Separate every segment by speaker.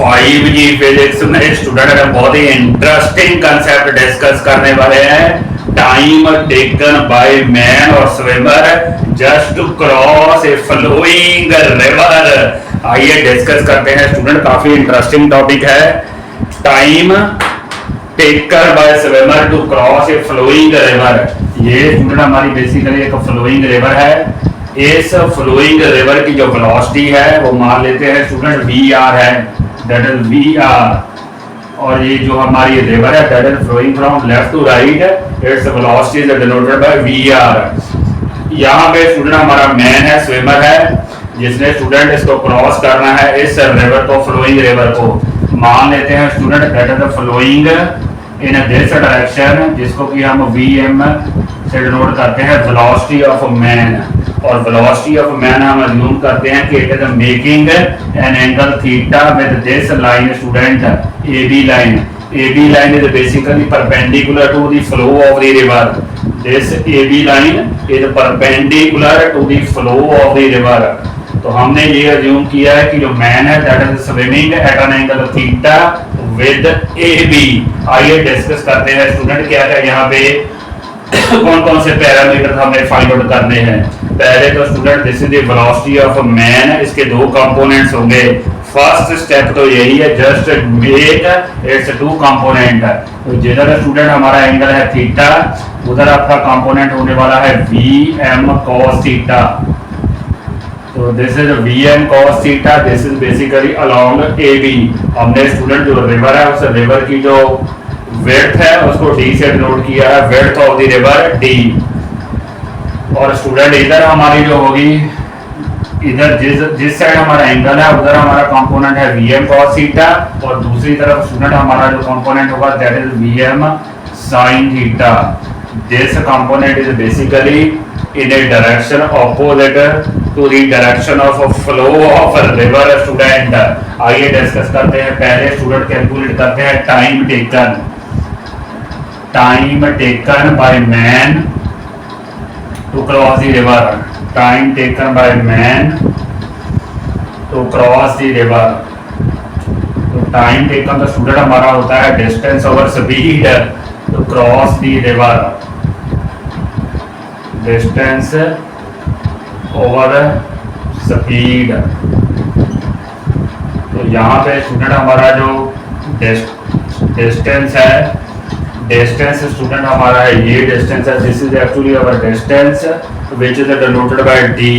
Speaker 1: 5G physics में student बहुत ही interesting concept discuss करने वाले हैं। टाइम टेकन बाय मैन और swimmer just to cross a flowing river. आइए डिस्कस करते हैं स्टूडेंट, काफी इंटरेस्टिंग टॉपिक है। Time taken by swimmer to cross a flowing river. ये स्टूडेंट हमारी बेसिकली एक फ्लोइंग रिवर है। इस फ्लोइंग रिवर की जो वेलोसिटी है वो मान लेते हैं स्टूडेंट VR है, दैट इज VR। और ये जो हमारी रिवर है that is flowing from left to right, its velocity is denoted by VR। यहाँ पे स्टूडेंट हमारा मैन है, स्विमर है, जिसने स्टूडेंट इसको क्रॉस करना है, इस रिवर को, फ्लोइंग रिवर को मान लेते हैं student that is flowing in this direction, जिसको कि हम VM से डिनोट करते हैं वेलोसिटी ऑफ मैन। और वेलोसिटी ऑफ मैन हम अज्यूम करते हैं कि it is making an angle theta with this line student, AB line. AB line is basically perpendicular to the flow of the river. This AB line is perpendicular to the flow of the river. तो हमने ये assume किया है कि जो man है that is swimming at an angle theta with AB। आइए discuss करते हैं स्टूडेंट क्या है यहाँ पे कौन कौन से पैरामीटर हमें फाइंड आउट करने हैं। पहले तो student this is the velocity of man, इसके दो कंपोनेंट्स होंगे। फर्स्ट स्टेप तो यही है, just make its two component. तो जिधर स्टूडेंट हमारा एंगल है थीटा, उधर आपका कंपोनेंट होने वाला है VM cos थीटा। तो this is VM cos theta, this is basically along AB। हमने स्टूडेंट जो रिवर है उस रिवर की जो विड्थ है उसको D से डिनोट किया है, width of the river D। और स्टूडेंट इधर हमारी जो होगी, इधर जिस साइड हमारा एंगल है उधर हमारा कंपोनेंट है VM cos थीटा, और दूसरी तरफ स्टूडेंट हमारा जो कंपोनेंट होगा that is VM sin theta. This component is basically in a direction opposite to the direction of flow of river student. आइए डिस्कस करते हैं। पहले स्टूडेंट कैलकुलेट करते हैं time taken. Time taken by man to cross the river. Time taken by man to cross the river. तो time taken तो student हमारा होता है distance over speed to cross the river. Distance over speed. तो यहाँ पे student हमारा जो डिस्टेंस है, डिस्टेंस स्टूडेंट हमारा है, ये डिस्टेंस है, this is actually our distance which is denoted bye D।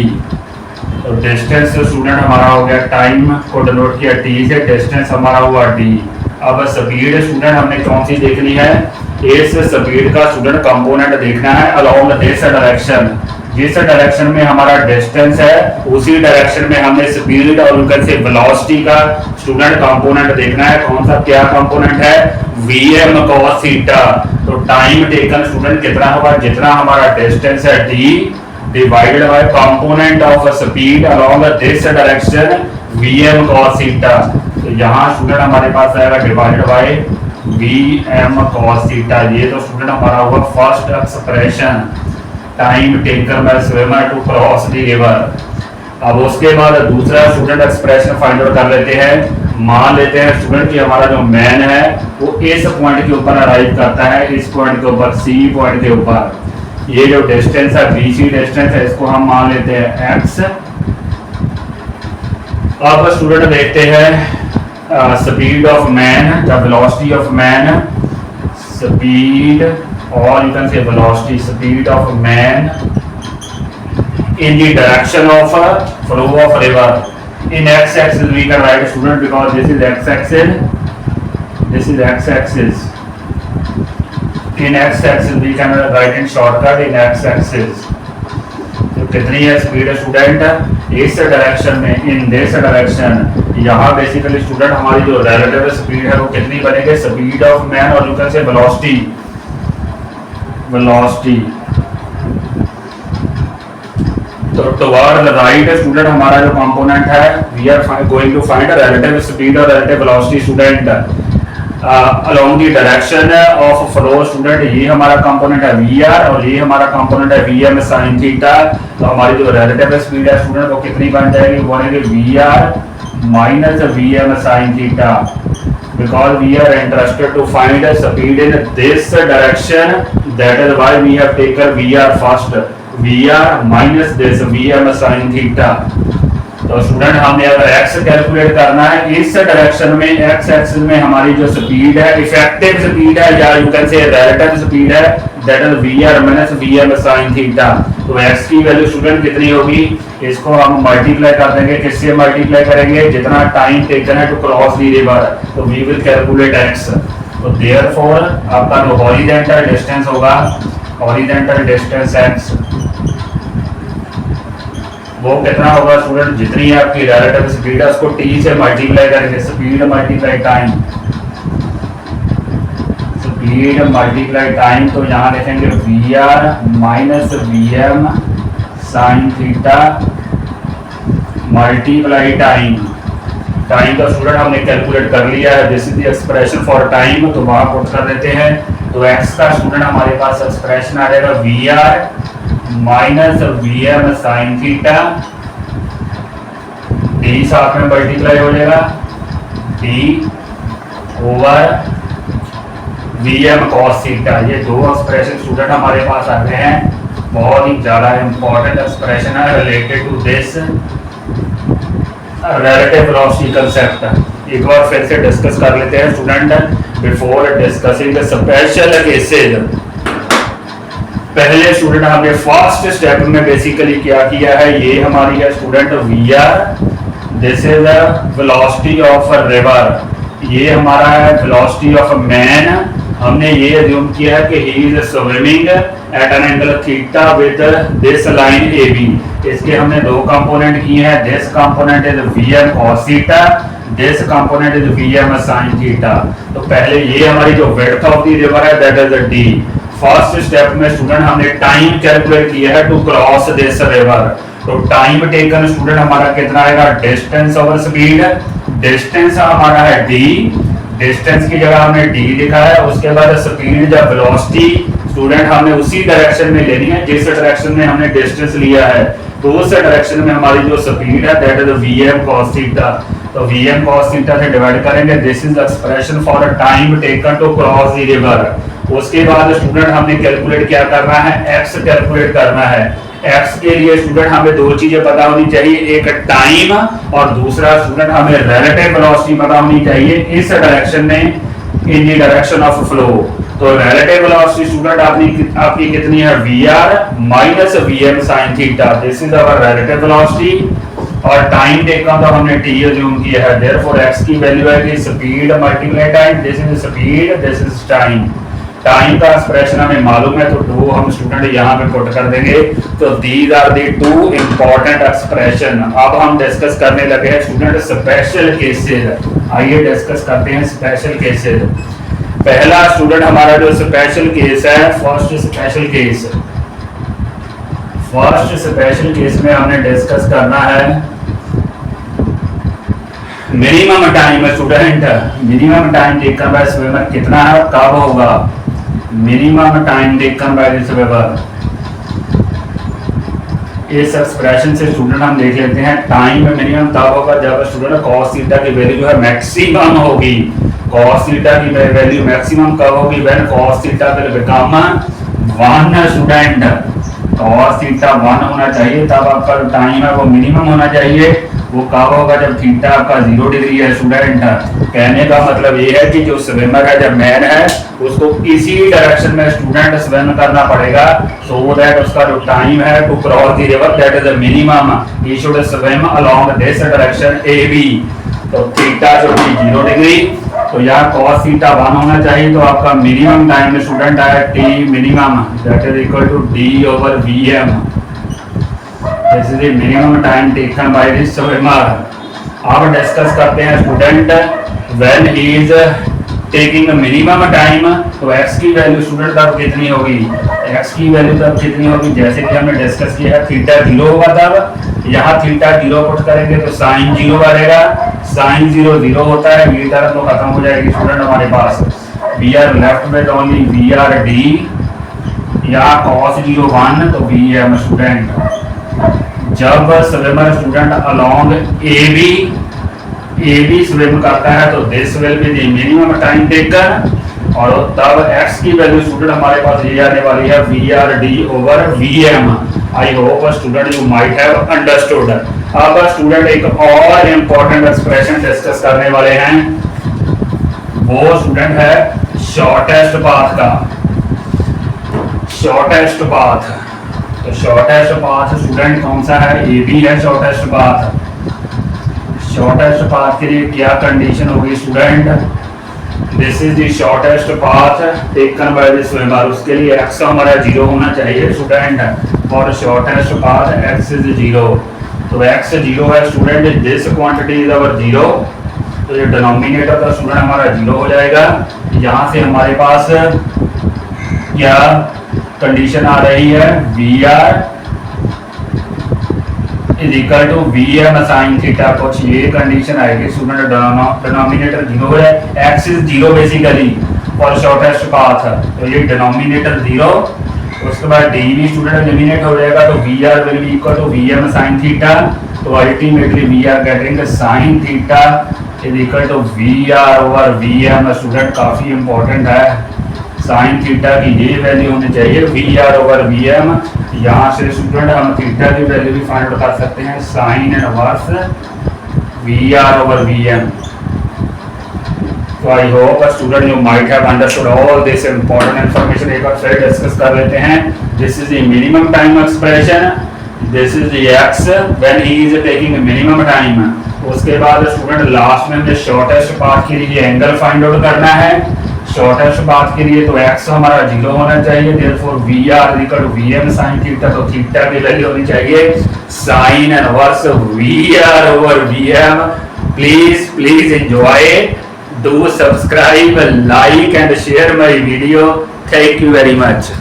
Speaker 1: तो डिस्टेंस स्टूडेंट हमारा हो गया, टाइम को डिनोट किया T से, डिस्टेंस हमारा हुआ D। अब स्पीड स्टूडेंट हमने कौन सी देखनी है, इस स्पीड का स्टूडेंट कंपोनेंट देखना है अलोंग दिस डायरेक्शन। जिस डायरेक्शन में हमारा डिस्टेंस है उसी डायरेक्शन में हमें स्पीड और उनका से वेलोसिटी का स्टूडेंट कंपोनेंट देखना है। कौन सा, क्या कंपोनेंट है, VM cos थीटा। तो टाइम टेकन स्टूडेंट कितना होगा, जितना हमारा डिस्टेंस है D divided by component of speed along this direction VM cos theta. तो यहाँ स्टूडेंट हमारे पास आएगा divided by VM cos theta. ये तो स्टूडेंट हमारा हुआ first expression, time taken by swimmer to cross the river. अब उसके बाद दूसरा स्टूडेंट एक्सप्रेशन फाइंड आउट कर लेते हैं। मान लेते हैं स्टूडेंट कि हमारा जो मैन है वो इस पॉइंट के ऊपर अराइव करता है, इस पॉइंट के ऊपर, C पॉइंट के ऊपर। ये जो डिस्टेंस है BC डिस्टेंस है, इसको हम मान लेते हैं X। अब स्टूडेंट देखते हैं speed of man, the velocity of man, speed or you can say velocity, speed of man in the direction of flow of river. In x-axis we can write student because this is x-axis, this is x-axis. In x-axis we can write in shortcut in x-axis. तो कितनी है speed student इस direction में, in this direction. यहाँ basically student हमारी जो relative speed है वो कितनी बनेगी, स्पीड ऑफ मैन और you can say velocity, velocity. तो टुवर्ड द राइट स्टूडेंट हमारा जो कंपोनेंट है, we are going to find relative speed और relative velocity student along the direction of flow student. ये हमारा कंपोनेंट है VR और ये हमारा कंपोनेंट है VM sin थीटा। तो हमारी जो रिलेटिव स्पीड है स्टूडेंट वो कितनी बन जाएगी, वो बनेगी VR minus Vm sin theta, because we are interested to find a speed in this direction, that is why we have taken Vr first. Vr minus this Vm sin theta. तो student हमने अगर x calculate करना है इस direction में, x axis में हमारी जो स्पीड है, इफेक्टिव स्पीड है या you can say relative speed है, that is vr minus vm sin theta. तो x की वैल्यू स्टूडेंट कितनी होगी, इसको हम मल्टीप्लाई कर देंगे, किससे मल्टीप्लाई करेंगे, जितना टाइम टेकन है टू क्रॉस द रिवर, तो वी विल कैलकुलेट x। तो देयरफॉर आपका जो हॉरिजॉन्टल डिस्टेंस होगा, हॉरिजॉन्टल डिस्टेंस x, वो कितना होगा स्टूडेंट, जितनी आपकी रिलेटिव स्पीड है उसको t से मल्टीप्लाई करेंगे, speed multiply time, speed multiply time. तो यहाँ लिखेंगे vr minus vm sin theta multiply time. Time का स्टूडेंट हमने कैलकुलेट कर लिया है, this is the expression for time, तो वहां पुट कर देते हैं। तो x का स्टूडेंट हमारे पास एक्सप्रेशन आ जाएगा vr minus vm sin theta, d साथ में मल्टीप्लाई हो जाएगा d over vm cos theta. ये दो एक्सप्रेशन स्टूडेंट हमारे पास आ गए हैं, बहुत ही ज्यादा इंपॉर्टेंट एक्सप्रेशन है related to this relative velocity concept. एक बार फिर से डिस्कस कर लेते हैं student, before discussing the special cases. पहले स्टूडेंट हमने फर्स्ट स्टेप में बेसिकली क्या किया है, ये हमारी है student vr, this is the velocity of a river, ये हमारा है वेलोसिटी ऑफ अ मैन। हमने ये अज्यूम किया है कि he is swimming at an angle theta with this line AB। इसके हमने दो कंपोनेंट किए हैं, this component is vm cos theta, this component is vm sin theta. तो पहले ये हमारी जो विड्थ ऑफ द रिवर है that is d। First step में स्टूडेंट हमने टाइम कैलकुलेट किया है टू क्रॉस दिस रिवर। तो टाइम टेकन स्टूडेंट हमारा कितना आएगा, डिस्टेंस ओवर स्पीड, डिस्टेंस हमारा है d, डिस्टेंस की जगह हमने d लिखा है, उसके बाद स्पीड या वेलोसिटी स्टूडेंट हमने उसी डायरेक्शन में लेनी है जिस डायरेक्शन में हमने डिस्टेंस लिया है, तो उस डायरेक्शन में हमारी जो स्पीड है that is vm cos theta. तो vm cos थीटा से डिवाइड करेंगे, this is expression for a time taken to cross the river. उसके बाद स्टूडेंट हमने कैलकुलेट क्या करना है, x कैलकुलेट करना है। x के लिए स्टूडेंट हमें दो चीजें पता होनी चाहिए, एक टाइम और दूसरा स्टूडेंट हमें रिलेटिव वेलोसिटी पता होनी चाहिए इस डायरेक्शन में, in the direction of flow. तो रिलेटिव वेलोसिटी स्टूडेंट आपकी कितनी है, vr minus vm sin theta, this is our relative velocity. और टाइम टेकन तो हमने t अज्यूम किया है, देयरफॉर x की वैल्यू आएगी speed multiply time, this is speed, this is time. Time का एक्सप्रेशन हमें मालूम है, तो दो हम स्टूडेंट यहाँ पे पुट कर देंगे। तो these are the two important expression. अब हम डिस्कस करने लगे हैं स्टूडेंट स्पेशल केसेस। आइए डिस्कस करते हैं स्पेशल केसेस। पहला स्टूडेंट हमारा जो स्पेशल केस है, first special case, first special case में हमने डिस्कस करना है minimum time student, minimum time taken by swimmer कितना है, कब होगा, minimum time taken by the swimmer. इस एक्सप्रेशन से स्टूडेंट हम देख लेते हैं, टाइम मिनिमम तब होगा जब स्टूडेंट cos थीटा की वैल्यू जो है मैक्सिमम होगी। cos थीटा की वैल्यू मैक्सिमम कब होगी, when cos theta will become 1 student. cos theta 1 होना चाहिए, तब आपका जो टाइम है वो मिनिमम होना चाहिए। वो कब होगा, जब थीटा आपका 0 डिग्री है स्टूडेंट। कहने का मतलब ये है कि जो स्विमर है, जब मैन है, उसको इसी डायरेक्शन में स्टूडेंट स्विम करना पड़ेगा, सो दैट उसका जो टाइम है to cross the river that is the minimum, he should swim along this direction AB। तो थीटा शुड बी 0 डिग्री, तो यहाँ cos थीटा 1 होना चाहिए, तो आपका मिनिमम टाइम स्टूडेंट है t minimum that is equal to d over vm। This is the minimum time taken by the swimmer. अब discuss करते हैं student, when he is taking a minimum time, तो x की value student तब कितनी होगी, x की value तब कितनी होगी, जैसे कि हमने डिस्कस किया है थीटा 0 होगा, तब यहाँ थीटा 0 पुट करेंगे तो साइन 0 बनेगा, साइन 0 0 होता है, ये तरफ तो खत्म हो जाएगी स्टूडेंट हमारे पास। we are left with only vrd, यहाँ cos 0 1, तो vm स्टूडेंट। जब स्विमर स्टूडेंट अलोंग AB ए भी स्विम करता है तो this will be the minimum time taken, और तब x की वैल्यू स्टूडेंट हमारे पास ये आने वाली है VRD over VM। I hope student you might have understood. अब स्टूडेंट एक और इम्पोर्टेंट एक्सप्रेशन डिस्कस करने वाले हैं, वो स्टूडेंट है शॉर्टेस्ट पाथ का। शॉर्टेस्ट पाथ, तो शॉर्टेस्ट पाथ स्टूडेंट कौन सा है? ए बी है शॉर्टेस्ट पाथ। शॉर्टेस्ट पाथ के लिए क्या कंडीशन होगी student? This is the shortest path taken by the swimmer. उसके लिए x हमारा 0 होना चाहिए स्टूडेंट, और शॉर्टेस्ट पाथ x इज 0। तो x 0 है student, this quantity is our 0, तो ये डिनोमिनेटर का स्टूडेंट हमारा 0 हो जाएगा। यहाँ से हमारे पास क्या कंडीशन आ रही है? VR is equal to VM sine theta, कुछ ये कंडीशन आएगी स्टूडेंट, डिनोमिनेटर 0 है, x इज 0 बेसिकली और शॉर्टेस्ट पाथ, तो ये डिनोमिनेटर 0। उसके बाद d भी स्टूडेंट एलिमिनेट हो जाएगा, तो VR will be equal to VM sine theta, तो ultimately we are getting sine theta is equal to VR over VM। Student काफी इंपॉर्टेंट है, साइन थीटा की ये वैल्यू होनी चाहिए VR ओवर VM। यहाँ से स्टूडेंट हम थीटा की वैल्यू भी फाइंड आउट कर सकते हैं, sine inverse VR over VM। तो I hope student you might have understood all this important information. एक बार फिर डिस्कस कर लेते हैं। This is the minimum time expression, this is the x when he is taking minimum time. उसके बाद student last में हमें शॉर्टेस्ट पाथ के लिए एंगल फाइंड आउट करना है। शॉर्टेस्ट पाथ के लिए तो x हमारा 0 होना चाहिए, therefore VR equal to VM sin theta, तो थीटा की वैल्यू होनी चाहिए sin inverse VR over VM। Please enjoy, do subscribe, like and share my video. Thank you very much.